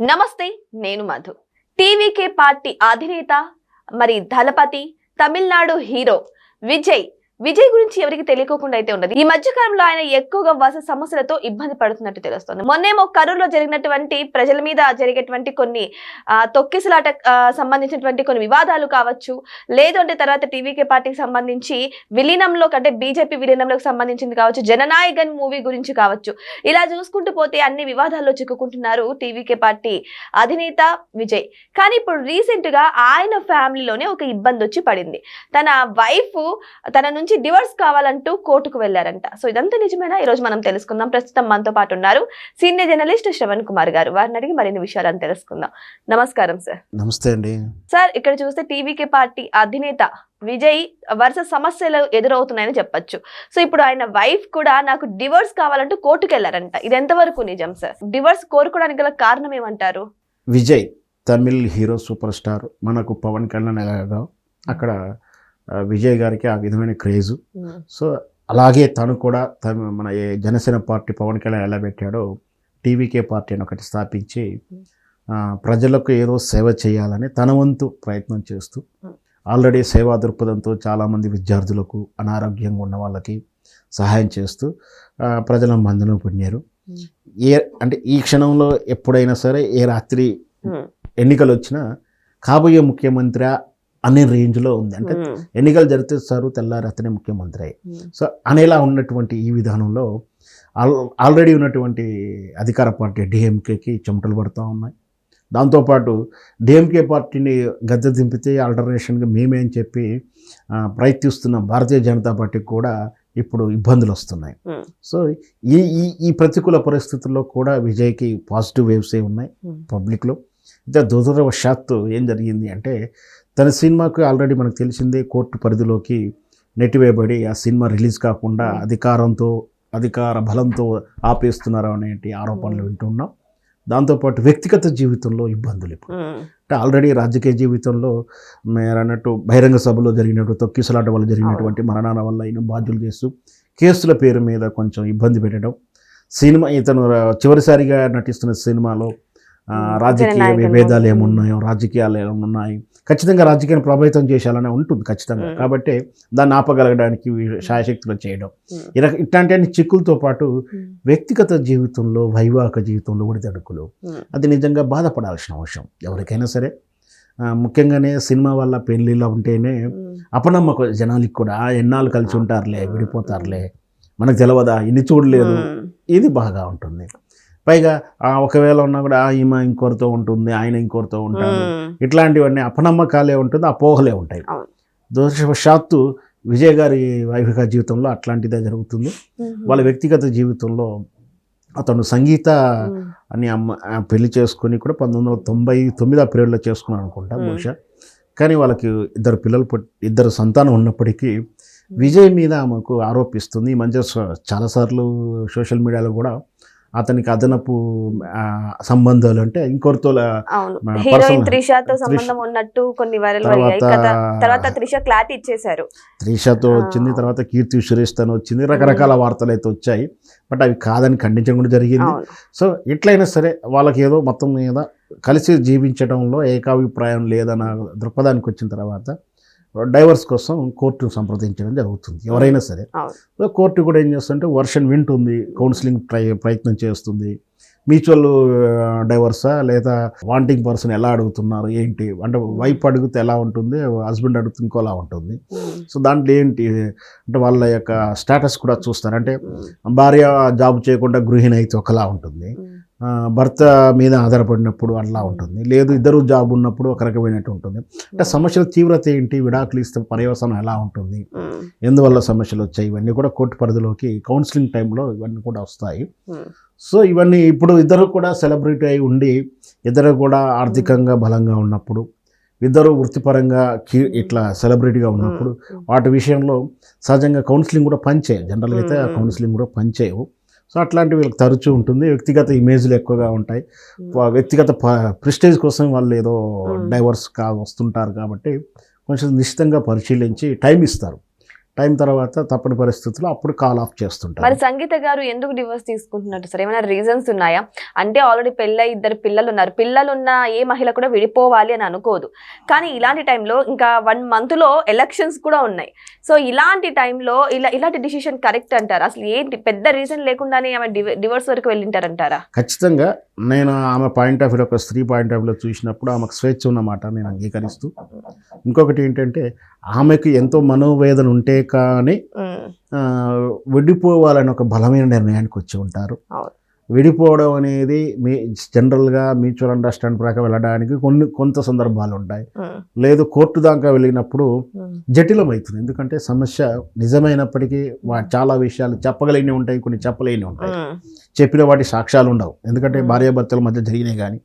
నమస్తే, నేను Madhu. TVK party అధినేత మరి దళపతి, తమిళనాడు హీరో విజయ్ గురించి ఎవరికి తెలియకోకుండా అయితే ఉండదు. ఈ మధ్య కాలంలో ఆయన ఎక్కువగా వస సమస్యలతో ఇబ్బంది పడుతున్నట్టు తెలుస్తుంది. మొన్నేమో కరూరులో జరిగినటువంటి ప్రజల మీద జరిగేటువంటి కొన్ని తొక్కిసలాట సంబంధించినటువంటి కొన్ని వివాదాలు కావచ్చు, లేదు అంటే తర్వాత టీవీకే పార్టీకి సంబంధించి విలీనంలో కంటే బీజేపీ విలీనంలోకి సంబంధించింది కావచ్చు, జననాయగన్ మూవీ గురించి కావచ్చు, ఇలా చూసుకుంటూ పోతే అన్ని వివాదాల్లో చిక్కుకుంటున్నారు టీవీకే పార్టీ అధినేత విజయ్. కానీ ఇప్పుడు రీసెంట్ గా ఆయన ఫ్యామిలీలోనే ఒక ఇబ్బంది వచ్చి పడింది. తన వైఫ్ తన నుంచి డివోర్స్ కావాలంటూ కోర్టుకు వెళ్లారంట. సో ఇదంతా నిజమేనా? ఈ రోజు మనం తెలుసుకుందాం. ప్రస్తుతం మనతో పాటు ఉన్నారు సీనియర్ జర్నలిస్ట్ శ్రవణ్ కుమార్ గారు. వారిని అడిగి మరిన్ని విషయాలను తెలుసుకుందాం. నమస్కారం సార్. నమస్తే అండి సార్. ఇక్కడ చూస్తే టీవీకే పార్టీ అధినేత విజయ్ వరుస సమస్యలు ఎదురవుతున్నాయని చెప్పొచ్చు. సో ఇప్పుడు ఆయన వైఫ్ కూడా నాకు డివోర్స్ కావాలంటూ కోర్టుకు వెళ్లారంట. ఇది ఎంతవరకు నిజం సార్? డివోర్స్ కోరుకోవడానికి గల కారణం ఏమంటారు? Vijay Tamil hero super star, మనకు పవన్ కళ్యాణ్ ఎలాగా అక్కడ విజయ్ గారికి ఆ విధమైన క్రేజు. సో అలాగే తను కూడా మన జనసేన పార్టీ పవన్ కళ్యాణ్ ఎలా పెట్టాడో టీవీకే పార్టీ అని ఒకటి స్థాపించి ప్రజలకు ఏదో సేవ చేయాలని తన వంతు ప్రయత్నం చేస్తూ ఆల్రెడీ సేవా దృక్పథంతో చాలామంది విద్యార్థులకు, అనారోగ్యంగా ఉన్న వాళ్ళకి సహాయం చేస్తూ ప్రజల మందును పొందారు. అంటే ఈ క్షణంలో ఎప్పుడైనా సరే ఏ రాత్రి ఎన్నికలు వచ్చినా కాబోయే ముఖ్యమంత్రి అనే రేంజ్లో ఉంది. అంటే ఎన్నికలు జరిపిస్తారు, తెల్లారి అతనే ముఖ్యమంత్రి. సో అనేలా ఉన్నటువంటి ఈ విధానంలో ఆల్రెడీ ఉన్నటువంటి అధికార పార్టీ డిఎంకేకి చెమటలు పడుతూ ఉన్నాయి. దాంతోపాటు డిఎంకే పార్టీని గద్దె దింపితే ఆల్టర్నేషన్గా మేమేం చెప్పి ప్రయత్నిస్తున్న భారతీయ జనతా పార్టీకి కూడా ఇప్పుడు ఇబ్బందులు వస్తున్నాయి. సో ఈ ప్రతికూల పరిస్థితుల్లో కూడా విజయ్కి పాజిటివ్ వేవ్సే ఉన్నాయి పబ్లిక్లో. అయితే దురదృష్టవశాత్తు ఏం జరిగింది అంటే తన సినిమాకు ఆల్రెడీ మనకు తెలిసిందే కోర్టు పరిధిలోకి నెట్టివేయబడి ఆ సినిమా రిలీజ్ కాకుండా అధికార బలంతో ఆపేస్తున్నారు అనేటి ఆరోపణలు వింటున్నాం. దాంతోపాటు వ్యక్తిగత జీవితంలో ఇబ్బందులు ఇప్పుడు అంటే ఆల్రెడీ రాజకీయ జీవితంలో మీరు అన్నట్టు బహిరంగ సభలో జరిగినట్టు తొక్కిసలాట వల్ల జరిగినటువంటి మరణాల వల్ల ఈయన బాధ్యులు చేస్తూ కేసుల పేరు మీద కొంచెం ఇబ్బంది పెట్టడం, సినిమా ఇతను చివరిసారిగా నటిస్తున్న సినిమాలో రాజకీయ విభేదాలు ఏమున్నాయో, రాజకీయాలు ఏమున్నాయి, ఖచ్చితంగా రాజకీయాన్ని ప్రభావితం చేయాలనే ఉంటుంది ఖచ్చితంగా. కాబట్టి దాన్ని ఆపగలగడానికి శాయశక్తులు చేయడం, ఇట్లాంటి చిక్కులతో పాటు వ్యక్తిగత జీవితంలో, వైవాహిక జీవితంలో ఒడిదడుకులు, అది నిజంగా బాధపడాల్సిన అవసరం ఎవరికైనా సరే. ముఖ్యంగానే సినిమా వల్ల పెళ్ళిలో ఉంటేనే అపనమ్మకం జనాలకి కూడా, ఎన్నాళ్ళు కలిసి ఉంటారులే, విడిపోతారులే, మనకు తెలియదా, ఇన్ని చూడలేదు, ఇది బాగా ఉంటుంది. పైగా ఒకవేళ ఉన్నా కూడా ఈమె ఇంకోరితో ఉంటుంది, ఆయన ఇంకోరితో ఉంటాడు, ఇట్లాంటివన్నీ అపనమ్మకాలే ఉంటుంది, అపోహలే ఉంటాయి. దురదృష్టవశాత్తు విజయ్ గారి వైవాహిక జీవితంలో అట్లాంటిదే జరుగుతుంది. వాళ్ళ వ్యక్తిగత జీవితంలో అతను సంగీత అని పెళ్లి చేసుకుని కూడా 1999 ఆ పీరియడ్లో చేసుకున్నాను అనుకుంటా బహుశా. కానీ వాళ్ళకి ఇద్దరు సంతానం ఉన్నప్పటికీ విజయ్ మీద ఆమెకు ఆరోపిస్తుంది. ఈ మధ్య చాలాసార్లు సోషల్ మీడియాలో కూడా అతనికి అదనపు సంబంధాలు అంటే ఇంకొకరితో సంబంధం ఉన్నట్టు కొన్ని తర్వాత త్రిషతో వచ్చింది, తర్వాత కీర్తి సురేష్ తను వచ్చింది, రకరకాల వార్తలు అయితే వచ్చాయి. బట్ అవి కాదని ఖండించడం కూడా జరిగింది. సో ఎట్లయినా సరే వాళ్ళకి ఏదో మొత్తం మీద కలిసి జీవించడంలో ఏకాభిప్రాయం లేదన్న దృక్పథానికి వచ్చిన తర్వాత డైవర్స్ కోసం కోర్టును సంప్రదించడం జరుగుతుంది ఎవరైనా సరే. కోర్టు కూడా ఏం చేస్తుంటే వర్షన్ వింటుంది, కౌన్సిలింగ్ ప్రయత్నం చేస్తుంది. మ్యూచువల్ డైవర్సా లేదా వాంటింగ్ పర్సన్ ఎలా అడుగుతున్నారు ఏంటి అంటే, వైఫ్ అడిగితే ఎలా ఉంటుంది, హస్బెండ్ అడిగితే ఇంకోలా ఉంటుంది. సో దాంట్లో ఏంటి అంటే వాళ్ళ యొక్క స్టేటస్ కూడా చూస్తారు. అంటే భార్య జాబ్ చేయకుండా గృహిణి అయితే ఒకలా ఉంటుంది, భర్త మీద ఆధారపడినప్పుడు అట్లా ఉంటుంది, లేదు ఇద్దరు జాబ్ ఉన్నప్పుడు ఒక రకమైనట్టు ఉంటుంది. అంటే సమస్యల తీవ్రత ఏంటి, విడాకులు ఇస్తే పర్యవసానం ఎలా ఉంటుంది, ఎందువల్ల సమస్యలు వచ్చాయి, ఇవన్నీ కూడా కోర్టు పరిధిలోకి కౌన్సిలింగ్ టైంలో ఇవన్నీ కూడా వస్తాయి. సో ఇవన్నీ ఇప్పుడు ఇద్దరు కూడా సెలబ్రిటీ అయి ఉండి, ఇద్దరు కూడా ఆర్థికంగా బలంగా ఉన్నప్పుడు, ఇద్దరు వృత్తిపరంగా ఇట్లా సెలబ్రిటీగా ఉన్నప్పుడు వాటి విషయంలో సహజంగా కౌన్సిలింగ్ కూడా పనిచేయవు. జనరల్గా అయితే కౌన్సిలింగ్ కూడా పనిచేయవు. సో అట్లాంటివి వీళ్ళకి తరచూ ఉంటుంది. వ్యక్తిగత ఇమేజ్లు ఎక్కువగా ఉంటాయి, వ్యక్తిగత ప్రెస్టేజ్ కోసం వాళ్ళు ఏదో డైవర్స్ వస్తుంటారు. కాబట్టి కొంచెం నిశ్చితంగా పరిశీలించి టైం ఇస్తారు. టైం తర్వాత తప్పని పరిస్థితుల్లో అప్పుడు కాల్ ఆఫ్ చేస్తుంటారు. మరి సంగీత గారు ఎందుకు డివోర్స్ తీసుకుంటున్నట్టు సార్? ఏమైనా రీజన్స్ ఉన్నాయా? అంటే ఆల్రెడీ పెళ్ళై 2 పిల్లలు ఉన్నారు. పిల్లలున్న ఏ మహిళ కూడా విడిపోవాలి అని అనుకోదు. కానీ ఇలాంటి టైంలో ఇంకా 1 month లో ఎలక్షన్స్ కూడా ఉన్నాయి. సో ఇలాంటి టైంలో ఇలాంటి డిసిషన్ కరెక్ట్ అంటారా? అసలు ఏంటి పెద్ద రీజన్ లేకుండానే ఆమె డివోర్స్ వరకు వెళ్ళింటారంటారా? ఖచ్చితంగా నేను ఆమె పాయింట్ ఆఫ్ వ్యూ, ఒక స్త్రీ పాయింట్ ఆఫ్ వ్యూలో చూసినప్పుడు ఆమెకు స్వేచ్ఛ ఉన్నమాట నేను అంగీకరిస్తూ, ఇంకొకటి ఏంటంటే ఆమెకు ఎంతో మనోవేదన ఉంటే కానీ విడిపోవాలని ఒక బలమైన నిర్ణయానికి వచ్చి ఉంటారు. విడిపోవడం అనేది జనరల్గా మ్యూచువల్ అండర్స్టాండ్ ప్రకారం వెళ్ళడానికి కొంత సందర్భాలు ఉంటాయి. లేదు కోర్టు దాకా వెళ్ళినప్పుడు జటిలమవుతుంది. ఎందుకంటే సమస్య నిజమైనప్పటికీ చాలా విషయాలు చెప్పగలిగినవి ఉంటాయి, కొన్ని చెప్పలేని ఉంటాయి. చెప్పిన వాటి సాక్ష్యాలు ఉండవు. ఎందుకంటే భార్యాభర్తల మధ్య జరిగినాయి కానీ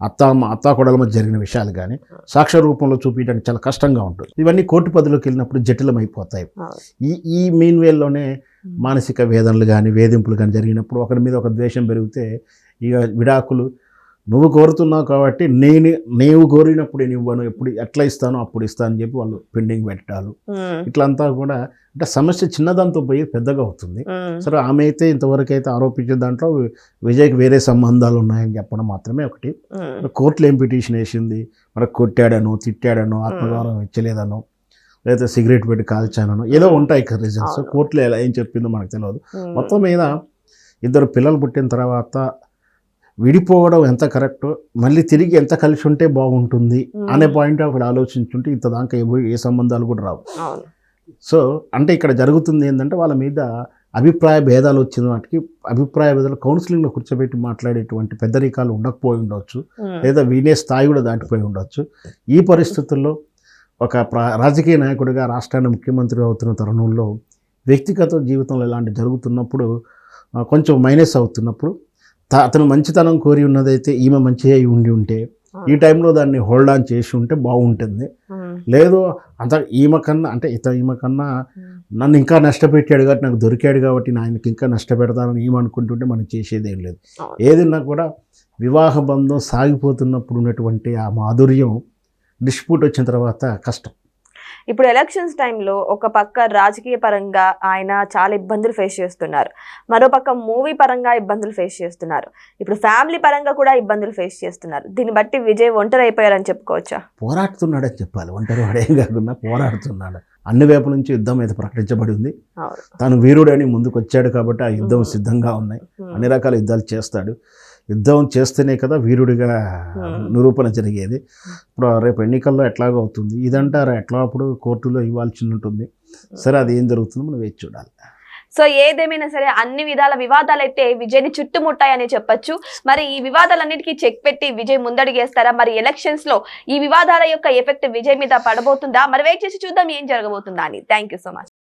అత్తాకోడల మధ్య జరిగిన విషయాలు కానీ సాక్ష్య రూపంలో చూపించడానికి చాలా కష్టంగా ఉంటుంది. ఇవన్నీ కోర్టు పదిలోకి వెళ్ళినప్పుడు జటిలమైపోతాయి. ఈ మీన్ వేల్లోనే మానసిక వేదనలు కానీ వేధింపులు కానీ జరిగినప్పుడు ఒకరి మీద ఒక ద్వేషం పెరిగితే ఇక విడాకులు నువ్వు కోరుతున్నావు కాబట్టి నీవు కోరినప్పుడు నేను ఇవ్వను, ఎప్పుడు ఎట్లా ఇస్తానో అప్పుడు ఇస్తాను అని చెప్పి వాళ్ళు పెండింగ్ పెట్టాలి. ఇట్లంతా కూడా అంటే సమస్య చిన్నదాంతో పోయి పెద్దగా అవుతుంది. సరే ఆమె అయితే ఇంతవరకు అయితే ఆరోపించే దాంట్లో విజయ్కి వేరే సంబంధాలు ఉన్నాయని చెప్పడం మాత్రమే ఒకటి. కోర్టులో ఏం పిటిషన్ వేసింది, మనకు కొట్టాడనో తిట్టాడనో ఆత్మగౌరవం ఇచ్చలేదనో లేదా సిగరెట్ పెట్టి కాల్చానో ఏదో ఉంటాయి రీజన్స్. కోర్టులో ఎలా ఏం చెప్పిందో మనకు తెలియదు. మొత్తం మీద 2 పిల్లలు పుట్టిన తర్వాత విడిపోవడం ఎంత కరెక్టో, మళ్ళీ తిరిగి ఎంత కలిసి ఉంటే బాగుంటుంది అనే పాయింట్ ఆఫ్ వ్యూ ఆలోచించుంటే ఇంత దాకా ఏ సంబంధాలు కూడా రావు. సో అంటే ఇక్కడ జరుగుతుంది ఏంటంటే వాళ్ళ మీద అభిప్రాయ భేదాలు వచ్చిన వాటికి అభిప్రాయ భేదాలు కౌన్సిలింగ్లో కూర్చోబెట్టి మాట్లాడేటువంటి పెద్దరికాలు ఉండకపోయి ఉండవచ్చు, లేదా వినే స్థాయి కూడా దాటిపోయి ఉండవచ్చు. ఈ పరిస్థితుల్లో ఒక రాజకీయ నాయకుడిగా రాష్ట్రాన్ని ముఖ్యమంత్రి అవుతున్న తరుణంలో వ్యక్తిగత జీవితంలో ఇలాంటి జరుగుతున్నప్పుడు కొంచెం మైనస్ అవుతున్నప్పుడు అతను మంచితనం కోరి ఉన్నదైతే ఈమె మంచి అయి ఉంటే ఈ టైంలో దాన్ని హోల్డ్ ఆన్ చేసి ఉంటే బాగుంటుంది. లేదు అంత ఈమె కన్నా నన్ను ఇంకా నష్టపెట్టాడు కాబట్టి నాకు దొరికాడు కాబట్టి ఆయనకి ఇంకా నష్టపెడతానని ఏమనుకుంటుంటే మనం చేసేది ఏం లేదు. ఏదన్నా కూడా వివాహ బంధం సాగిపోతున్నప్పుడు ఉన్నటువంటి ఆ మాధుర్యం డిస్ప్యూట్ వచ్చిన తర్వాత కష్టం. ఇప్పుడు ఎలక్షన్స్ టైంలో ఒక పక్క రాజకీయ పరంగా ఆయన చాలా ఇబ్బందులు ఫేస్ చేస్తున్నారు, మరో పక్క మూవీ పరంగా ఇబ్బందులు ఫేస్ చేస్తున్నారు, ఇప్పుడు ఫ్యామిలీ పరంగా కూడా ఇబ్బందులు ఫేస్ చేస్తున్నారు. దీన్ని బట్టి విజయ్ ఒంటరి అయిపోయారని చెప్పుకోవచ్చా? పోరాడుతున్నాడని చెప్పాలి. ఒంటరి వాడేం కాకుండా పోరాడుతున్నాడు. అన్ని వైపుల నుంచి యుద్ధం అయితే ప్రకటించబడి ఉంది. తాను వీరుడని ముందుకు వచ్చాడు కాబట్టి ఆ యుద్ధం సిద్ధంగా ఉన్నాయి. అన్ని రకాల యుద్ధాలు చేస్తాడు. యుద్ధం చేస్తేనే కదా వీరుడిగా నిరూపణ జరిగేది. ఇప్పుడు రేపు ఎన్నికల్లో ఎట్లాగో అవుతుంది, ఇదంటారా ఎట్లా అప్పుడు కోర్టులో ఇవ్వాల్సి ఉంటుంది. సరే అది ఏం జరుగుతుందో మనం వేచి చూడాలి. సో ఏదేమైనా సరే అన్ని విధాల వివాదాలు అయితే విజయ్ని చుట్టుముట్టాయని చెప్పొచ్చు. మరి ఈ వివాదాలన్నిటికీ చెక్ పెట్టి విజయ్ ముందడుగేస్తారా? మరి ఎలక్షన్స్ లో ఈ వివాదాల యొక్క ఎఫెక్ట్ విజయ్ మీద పడబోతుందా? మరి వెయిట్ చేసి చూద్దాం ఏం జరగబోతుందా అని. Thank you so much.